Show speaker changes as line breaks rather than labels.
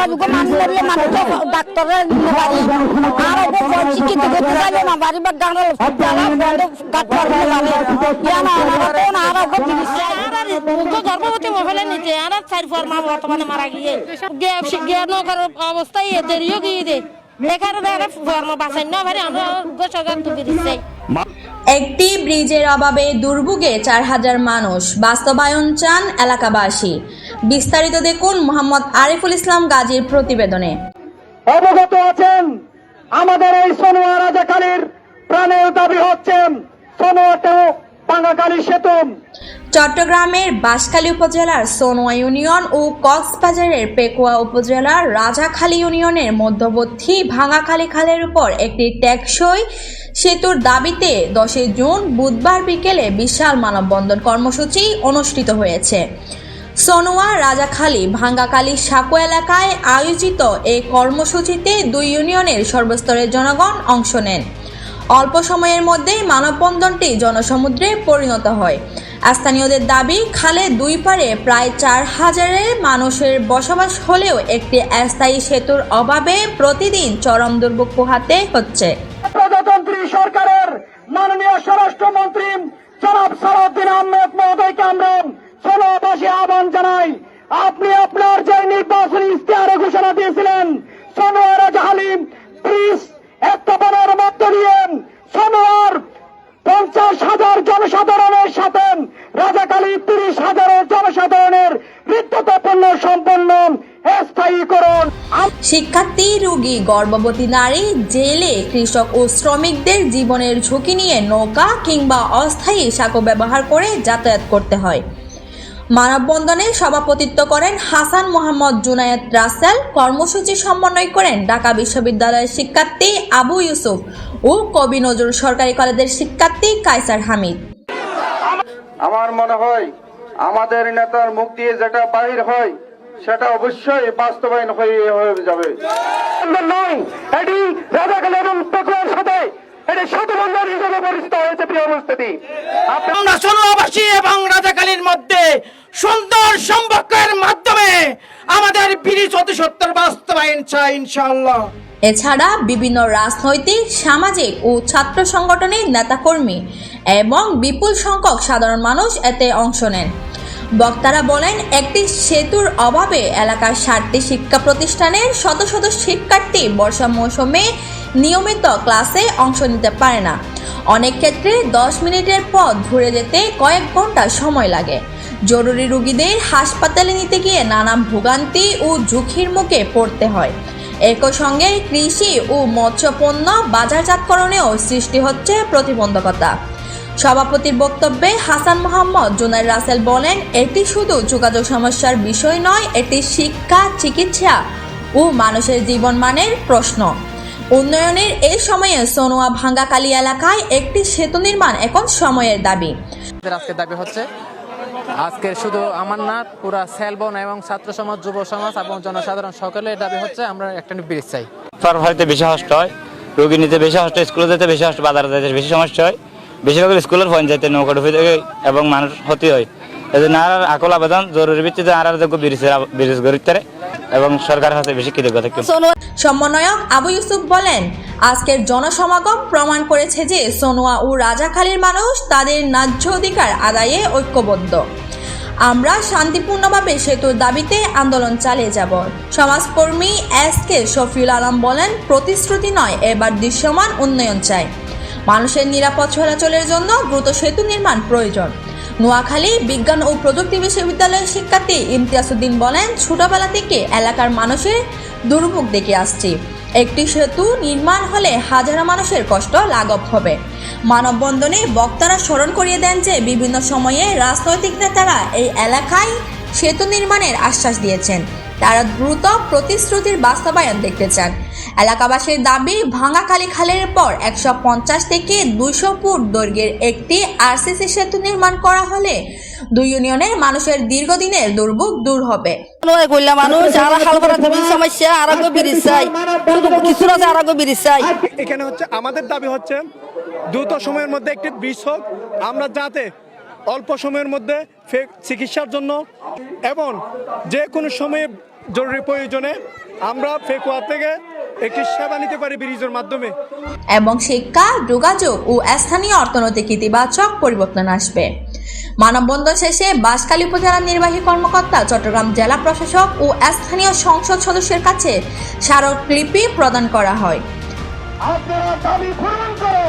বাড়িকে মানুষ মরিয়ে মানুষ ডাক্তারের বাড়ি আর শিক্ষিত করতে চাইলে না বাড়ি বা ডাক্তার গর্ভবতী মহিলা নিচে আর 4 মাস বর্তমানে মারা গিয়ে অবস্থায় দেরিও গিয়ে দে
একটি ব্রিজের অভাবে দুর্ভোগে 4000 মানুষ, বাস্তবায়ন চান এলাকাবাসী। বিস্তারিত দেখুন মোহাম্মদ আরিফুল ইসলাম গাজীর প্রতিবেদনে।
অবগত আছেন আমাদের এই সোনোয়া রাজাকালীর প্রাণের দাবি হচ্ছে সোনোয়াতেও পাঙ্গাকালী সেতু।
চট্টগ্রামের বাঁশখালী উপজেলার সোনোয়া ইউনিয়ন ও কক্সবাজারের পেকুয়া উপজেলার রাজাখালী ইউনিয়নের মধ্যবর্তী ভাঙাখালী খালের উপর একটি টেকসই সেতুর দাবিতে 10 জুন বুধবার বিকেলে বিশাল মানববন্ধন কর্মসূচি অনুষ্ঠিত হয়েছে। সোনোয়া রাজাখালী ভাঙ্গাখালী সাঁকো এলাকায় আয়োজিত এই কর্মসূচিতে 2 ইউনিয়নের সর্বস্তরের জনগণ অংশ নেন। অল্প সময়ের মধ্যেই মানববন্ধনটি জনসমুদ্রে পরিণত হয়। স্থানীয়দের দাবি, খালে 2 পারে প্রায় 4000 মানুষের বসবাস হলেও একটি স্থায়ী সেতুর অভাবে প্রতিদিন চরম দুর্ভোগ পোহাতে হচ্ছে।
প্রজাতন্ত্রী সরকারের মাননীয় স্বরাষ্ট্রমন্ত্রী জনাব সালাউদ্দিন আহমেদ মহোদয়কে আমরা সোনোয়াবাসী আহ্বান জানাই, আপনি আপনার যে নির্বাচনী ইশতেহারে ঘোষণা দিয়েছিলেন সোনোয়া রাজাখালী ব্রিজ স্থাপনের মধ্য দিয়ে সোনোয়ার 50,000 জনসাধারণের সাথে রাজাখালী 30,000 জনসাধারণের বিদ্যুৎপূর্ণ সম্পন্ন স্থায়ীকরণ।
শিক্ষার্থী, রোগী, গর্ভবতী নারী, জেলে, কৃষক ও শ্রমিকদের জীবনের ঝুঁকি নিয়ে নৌকা কিংবা অস্থায়ী সাঁকো ব্যবহার করে যাতায়াত করতে হয়। মানববন্ধনে সভাপতিত্ব করেন হাসান মোহাম্মদ জুনায়েদ রাসেল। কর্মসূচি সমন্বয় করেন ঢাকা বিশ্ববিদ্যালয়ের শিক্ষার্থী আবু ইউসুফ ও কবি নজরুল সরকারি কলেজের শিক্ষার্থী কায়সার হামিদ।
আমার মনে হয় আমাদের নেতার মুখ দিয়ে যেটা বাহির হয় সেটা অবশ্যই বাস্তবায়ন হয়ে যাবে। নয়, এটি রাজাখালী এবং পেকুয়ার সাথে এটি সেতুবন্ধন হিসেবে পরিচিত হয়েছে। প্রিয় উপস্থিতি, আমরা সোনোয়াবাসী এবং রাজাখালীর মধ্যে সুন্দর সম্পর্কের মাধ্যমে আমাদের ব্রিজ অতি সত্তর বাস্তবায়ন চাই ইনশাআল্লাহ।
এছাড়া বিভিন্ন রাজনৈতিক, সামাজিক ও ছাত্র সংগঠনের নেতাকর্মী এবং বিপুল সংখ্যক সাধারণ মানুষ এতে অংশ নেন। বক্তারা বলেন, একটি সেতুর অভাবে এলাকার 60টি শিক্ষা প্রতিষ্ঠানের শত শত শিক্ষার্থী বর্ষা মৌসুমে নিয়মিত ক্লাসে অংশ নিতে পারে না। অনেক ক্ষেত্রে 10 মিনিটের পথ ঘুরে যেতে কয়েক ঘন্টা সময় লাগে। জরুরি রোগীদের হাসপাতালে নিতে গিয়ে নানা ভোগান্তি ও ঝুঁকির মুখে পড়তে হয়। একই সঙ্গে কৃষি ও মৎস্য পণ্য বাজারজাতকরণেও সৃষ্টি হচ্ছে প্রতিবন্ধকতা। সভাপতির বক্তব্যে হাসান মোহাম্মদ জুনায়েদ রাসেল বলেন, এটি শুধু যোগাযোগ সমস্যার বিষয় নয়, এটি শিক্ষা, চিকিৎসা ও মানুষের জীবনমানের প্রশ্ন। উন্নয়নের এই সময়ে সোনোয়া ভাঙ্গাখালী এলাকায় একটি সেতু নির্মাণ এখন সময়ের দাবি।
আজকের দাবি হচ্ছে, আজকের শুধু আমার না, পুরা সেলবন এবং ছাত্র সমাজ, যুব সমাজ এবং জনসাধারণ সকলের দাবি হচ্ছে আমরা একটা ব্রিজ চাই।
হইতে বেশি কষ্ট হয়, রোগী নিতে বেশি কষ্ট, স্কুলে যেতে বেশি কষ্ট, বাজারে যেতে বেশি সমস্যা হয়। বেশিরভাগ স্কুলের পয়েন্ট যাইতে নৌকা ডুবে থাকে এবং মানুষ ক্ষতি হয়। এই জন্য আর আকল আবেদন জরুরি ভিত্তিতে আর ব্রিজ গড়িতে এবং সরকারের কাছে বেশি কৃতজ্ঞতা।
সমন্বয়ক আবু ইউসুফ বলেন, আজকের জনসমাগম প্রমাণ করেছে যে সোনোয়া ও রাজাখালীর মানুষ তাদের ন্যায্য অধিকার আদায়ে ঐক্যবদ্ধ। আমরা শান্তিপূর্ণভাবে সেতুর দাবিতে আন্দোলন চালিয়ে যাব। সমাজকর্মী SK শফিউল আলম বলেন, প্রতিশ্রুতি নয়, এবার দৃশ্যমান উন্নয়ন চাই। মানুষের নিরাপদ চলাচলের জন্য দ্রুত সেতু নির্মাণ প্রয়োজন। নোয়াখালী বিজ্ঞান ও প্রযুক্তি বিশ্ববিদ্যালয়ের শিক্ষার্থী ইমতিয়াজ উদ্দিন বলেন, ছোটবেলা থেকে এলাকার মানুষের দুর্ভোগ দেখে আসছি। একটি সেতু নির্মাণ হলে হাজারো মানুষের কষ্ট লাঘব হবে। মানববন্ধনে বক্তারা স্মরণ করিয়ে দেন যে বিভিন্ন সময়ে রাজনৈতিক নেতারা এই এলাকায় সেতু নির্মাণের আশ্বাস দিয়েছেন। তারা দ্রুত প্রতিশ্রুতির বাস্তবায়ন দেখতে চান। এলাকাবাসীর দাবি, ভাঙ্গাখালী খালের পর 150 থেকে 200 ফুট দৈর্ঘ্যের একটি RCC সেতু নির্মাণ করা হলে 2 ইউনিয়নের মানুষের দীর্ঘদিনের দুর্ভোগ দূর হবে।
এখানে হচ্ছে আমাদের দাবি হচ্ছে দ্রুত সময়ের মধ্যে একটি ব্রিজ হোক, আমরা যাতে অল্প সময়ের মধ্যে চিকিৎসার জন্য এবং যে কোনো সময়ে জরুরি প্রয়োজনে আমরা ফেকুয়া থেকে একটি সেবা নিতে পারি ব্রিজের মাধ্যমে।
এবং শিক্ষা, যোগাযোগ ও স্থানীয় অর্থনৈতিক ইতিবাচক পরিবর্তন আসবে। মানববন্ধন শেষে বাঁশখালী উপজেলা নির্বাহী কর্মকর্তা, চট্টগ্রাম জেলা প্রশাসক ও স্থানীয় সংসদ সদস্যের কাছে স্মারকলিপি প্রদান করা হয়।
আপনারা দাবি পূরণ করে